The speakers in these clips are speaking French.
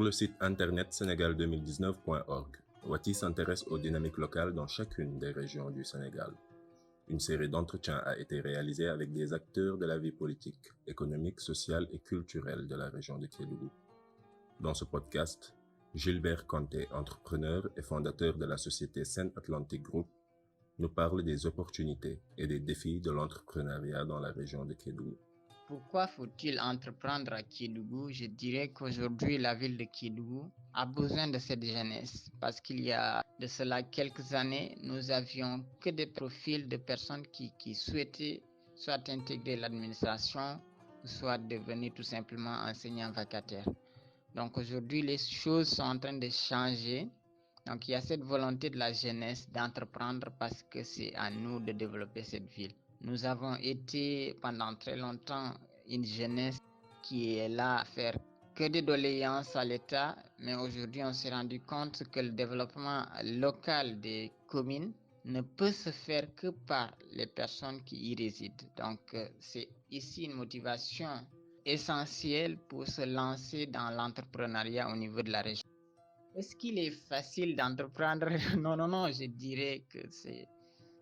le site internet sénégal2019.org, Wati s'intéresse aux dynamiques locales dans chacune des régions du Sénégal. Une série d'entretiens a été réalisée avec des acteurs de la vie politique, économique, sociale et culturelle de la région de Kédougou. Dans ce podcast, Gilbert Kanté, entrepreneur et fondateur de la société Sen Atlantic Group, nous parle des opportunités et des défis de l'entrepreneuriat dans la région de Kédougou. Pourquoi faut-il entreprendre à Kédougou? Je dirais qu'aujourd'hui, la ville de Kédougou a besoin de cette jeunesse parce qu'il y a de cela quelques années, nous avions que des profils de personnes qui souhaitaient soit intégrer l'administration, soit devenir tout simplement enseignants vacataires. Donc aujourd'hui, les choses sont en train de changer. Donc il y a cette volonté de la jeunesse d'entreprendre parce que c'est à nous de développer cette ville. Nous avons été pendant très longtemps une jeunesse qui est là à faire que des doléances à l'État, mais aujourd'hui on s'est rendu compte que le développement local des communes ne peut se faire que par les personnes qui y résident. Donc c'est ici une motivation essentielle pour se lancer dans l'entrepreneuriat au niveau de la région. Est-ce qu'il est facile d'entreprendre? Non, je dirais que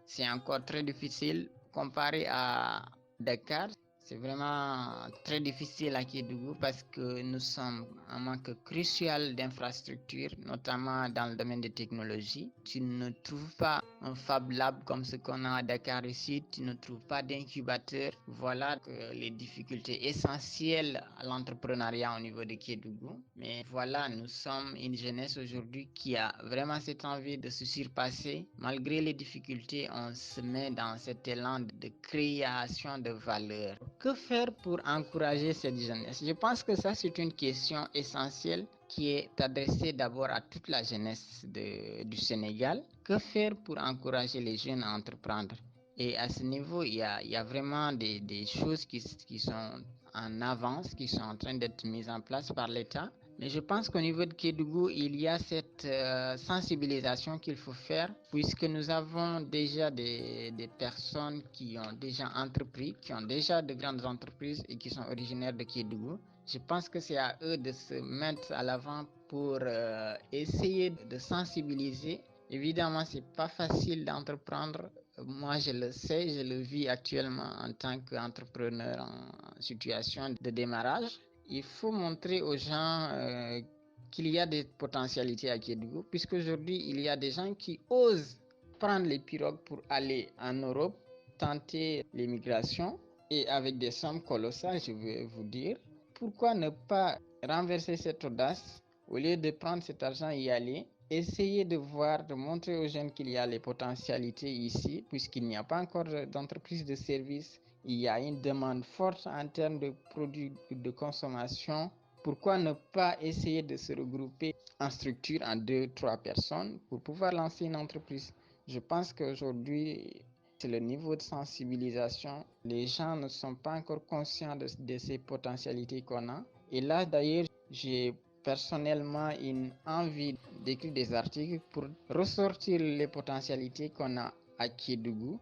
c'est encore très difficile comparé à Dakar. C'est vraiment très difficile à Kédougou parce que nous sommes un manque crucial d'infrastructures, notamment dans le domaine des technologies. Tu ne trouves pas un Fab Lab comme ce qu'on a à Dakar ici, tu ne trouves pas d'incubateur. Voilà les difficultés essentielles à l'entrepreneuriat au niveau de Kédougou. Mais voilà, nous sommes une jeunesse aujourd'hui qui a vraiment cette envie de se surpasser. Malgré les difficultés, on se met dans cet élan de création de valeur. Que faire pour encourager cette jeunesse? Je pense que ça, c'est une question essentielle qui est adressée d'abord à toute la jeunesse du Sénégal. Que faire pour encourager les jeunes à entreprendre? Et à ce niveau, il y a vraiment des choses qui sont en avance, qui sont en train d'être mises en place par l'État. Mais je pense qu'au niveau de Kédougou, il y a cette sensibilisation qu'il faut faire, puisque nous avons déjà des personnes qui ont déjà entrepris, qui ont déjà de grandes entreprises et qui sont originaires de Kédougou. Je pense que c'est à eux de se mettre à l'avant pour essayer de sensibiliser. Évidemment, c'est pas facile d'entreprendre. Moi, je le sais, je le vis actuellement en tant qu'entrepreneur en situation de démarrage. Il faut montrer aux gens qu'il y a des potentialités à Kédougou, puisqu'aujourd'hui, il y a des gens qui osent prendre les pirogues pour aller en Europe, tenter l'immigration, et avec des sommes colossales, je vais vous dire. Pourquoi ne pas renverser cette audace, au lieu de prendre cet argent et y aller, essayer de voir, de montrer aux jeunes qu'il y a les potentialités ici, puisqu'il n'y a pas encore d'entreprise de services. Il y a une demande forte en termes de produits de consommation. Pourquoi ne pas essayer de se regrouper en structure en 2-3 personnes pour pouvoir lancer une entreprise? Je pense qu'aujourd'hui, c'est le niveau de sensibilisation. Les gens ne sont pas encore conscients de ces potentialités qu'on a. Et là, d'ailleurs, j'ai personnellement une envie d'écrire des articles pour ressortir les potentialités qu'on a à Kédougou,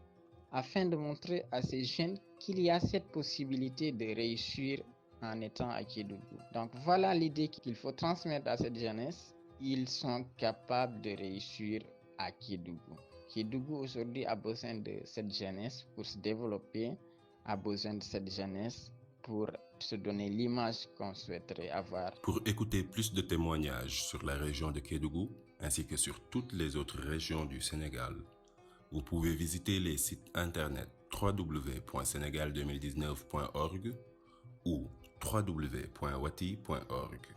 afin de montrer à ces jeunes qu'il y a cette possibilité de réussir en étant à Kédougou. Donc voilà l'idée qu'il faut transmettre à cette jeunesse. Ils sont capables de réussir à Kédougou. Kédougou aujourd'hui a besoin de cette jeunesse pour se développer, a besoin de cette jeunesse pour se donner l'image qu'on souhaiterait avoir. Pour écouter plus de témoignages sur la région de Kédougou, ainsi que sur toutes les autres régions du Sénégal, vous pouvez visiter les sites internet www.senegal2019.org ou www.wati.org.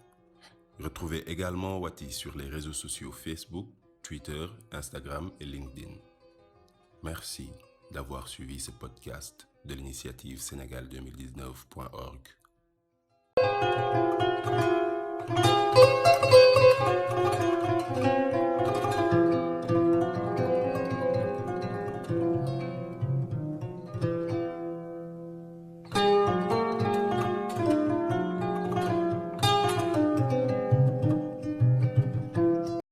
Retrouvez également Wati sur les réseaux sociaux Facebook, Twitter, Instagram et LinkedIn. Merci d'avoir suivi ce podcast de l'initiative Senegal2019.org.